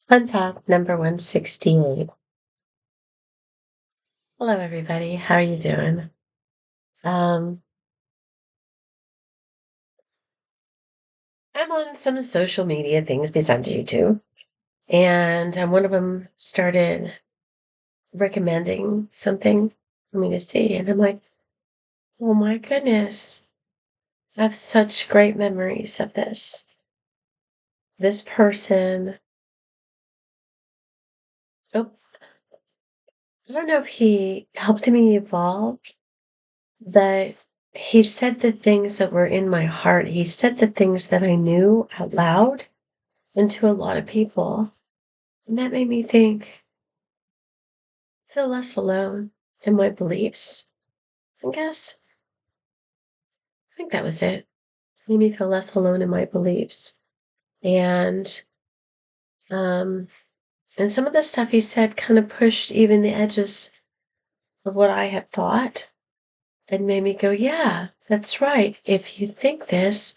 Fun fact number 168. Hello, everybody. How are you doing? Um, I'm on some social media things besides YouTube, and one of them started recommending something for me to see, and I'm like, oh my goodness, I have such great memories of this. This person, oh, I don't know if he helped me evolve, but he said the things that were in my heart. He said the things that I knew out loud and to a lot of people. And that made me feel less alone in my beliefs. I guess. I think that was it. Made me feel less alone in my beliefs. And um and some of the stuff he said kind of pushed even the edges of what I had thought and made me go, yeah, that's right. If you think this,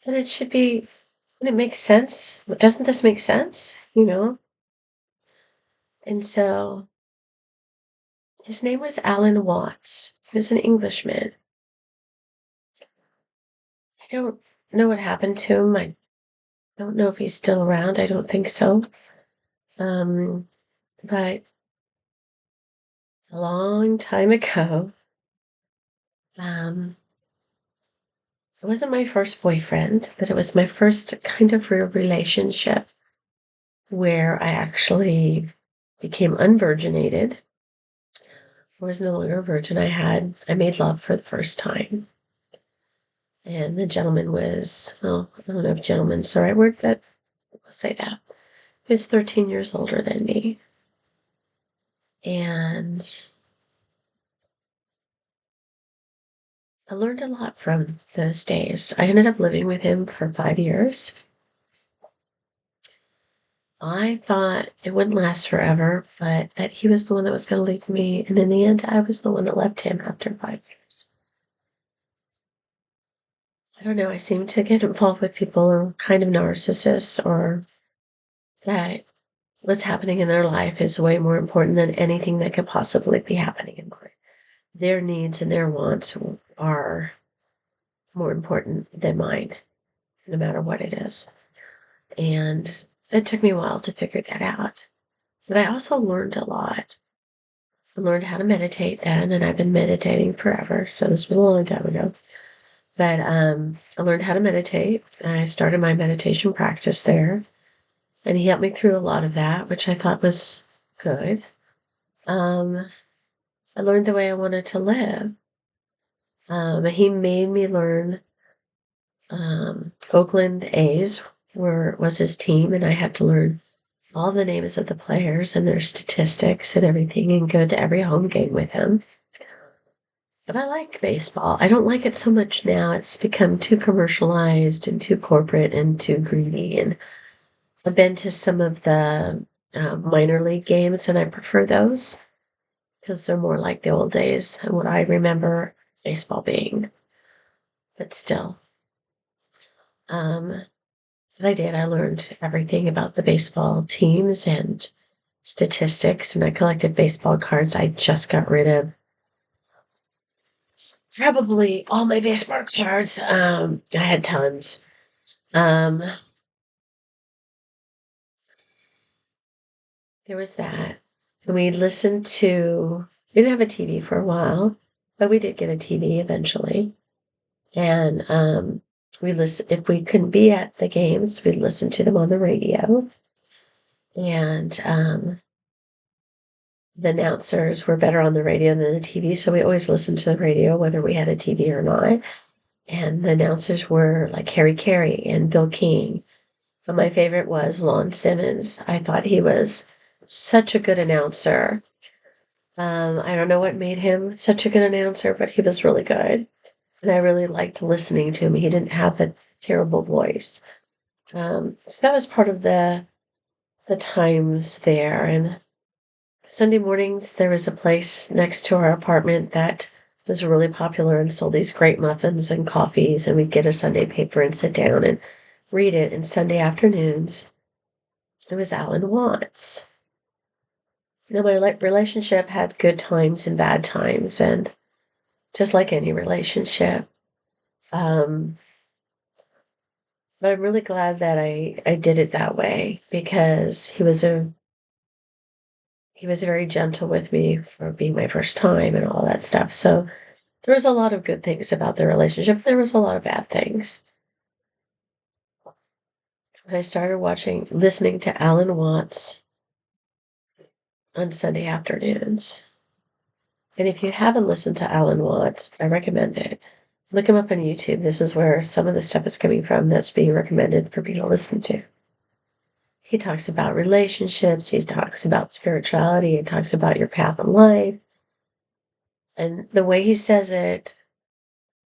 then it should be, and it makes sense. Doesn't this make sense? And so his name was Alan Watts. He was an Englishman. I don't know what happened to him. I don't know if he's still around. I don't think so. Um, but a long time ago, um, it wasn't my first boyfriend, but it was my first kind of real relationship where I actually became unvirginated. I was no longer a virgin. I made love for the first time. And the gentleman was, well, I don't know if gentleman's the right word, but I'll say that. He was 13 years older than me. And I learned a lot from those days. I ended up living with him for 5 years. I thought it wouldn't last forever, but that he was the one that was going to leave me. And in the end, I was the one that left him after 5 years. I don't know. I seem to get involved with people who are kind of narcissists or that what's happening in their life is way more important than anything that could possibly be happening in mine. Their needs and their wants are more important than mine, no matter what it is. And it took me a while to figure that out. But I also learned a lot. I learned how to meditate then, and I've been meditating forever. So this was a long time ago. But I learned how to meditate. I started my meditation practice there. And he helped me through a lot of that, which I thought was good. I learned the way I wanted to live. He made me learn Oakland A's was his team, and I had to learn all the names of the players and their statistics and everything and go to every home game with him. But I like baseball. I don't like it so much now. It's become too commercialized and too corporate and too greedy. And I've been to some of the minor league games, and I prefer those because they're more like the old days and what I remember baseball being. But still, um, but I did. I learned everything about the baseball teams and statistics, and I collected baseball cards. I just got rid of probably all my baseball cards. I had tons. Um, there was that. And we didn't have a TV for a while, but we did get a TV eventually. And if we couldn't be at the games, we'd listen to them on the radio. And the announcers were better on the radio than the TV, so we always listened to the radio, whether we had a TV or not. And the announcers were like Harry Carey and Bill King. But my favorite was Lon Simmons. I thought he was such a good announcer. I don't know what made him such a good announcer, but he was really good. And I really liked listening to him. He didn't have a terrible voice. So that was part of the times there. And Sunday mornings, there was a place next to our apartment that was really popular and sold these great muffins and coffees. And we'd get a Sunday paper and sit down and read it. And Sunday afternoons, It was Alan Watts. Now, my relationship had good times and bad times, and just like any relationship. Um, but I'm really glad that I did it that way because he was very gentle with me for being my first time and all that stuff. So there was a lot of good things about the relationship. There was a lot of bad things. But I started listening to Alan Watts on Sunday afternoons. And if you haven't listened to Alan Watts, I recommend it. Look him up on YouTube. This is where some of the stuff is coming from that's being recommended for people to listen to. He talks about relationships, he talks about spirituality, he talks about your path in life. And the way he says it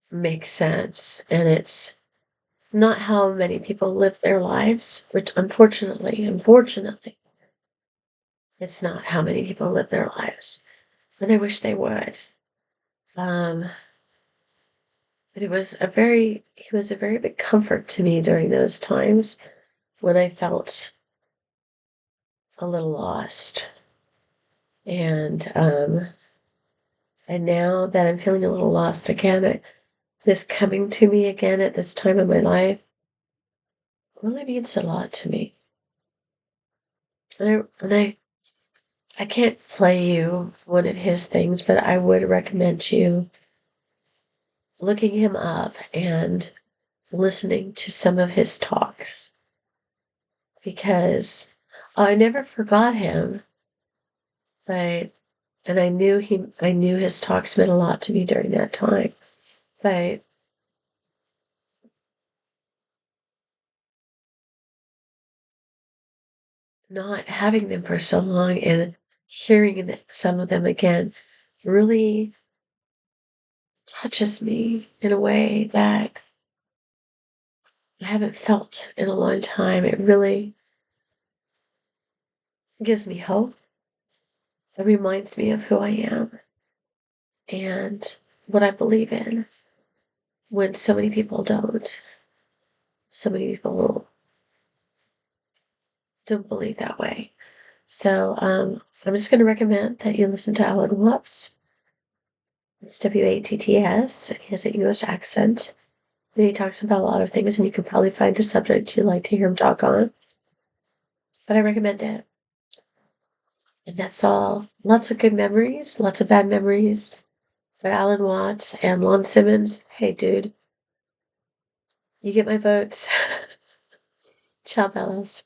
makes sense. And it's not how many people live their lives, which unfortunately, it's not how many people live their lives. And I wish they would. Um, but he was a very big comfort to me during those times when I felt a little lost. And and now that I'm feeling a little lost again, this coming to me again at this time in my life really means a lot to me. And I can't play you one of his things, but I would recommend you looking him up and listening to some of his talks because I never forgot him, but and I knew his talks meant a lot to me during that time. But not having them for so long and hearing some of them again really touches me in a way that I haven't felt in a long time. It really gives me hope. It reminds me of who I am and what I believe in when so many people don't. So many people don't believe that way. So I'm just going to recommend that you listen to Alan Watts. It's Watts. He has an English accent. And he talks about a lot of things, and you could probably find a subject you'd like to hear him talk on. But I recommend it. And that's all. Lots of good memories, lots of bad memories. But Alan Watts and Lon Simmons, hey dude, you get my votes. Ciao, fellas.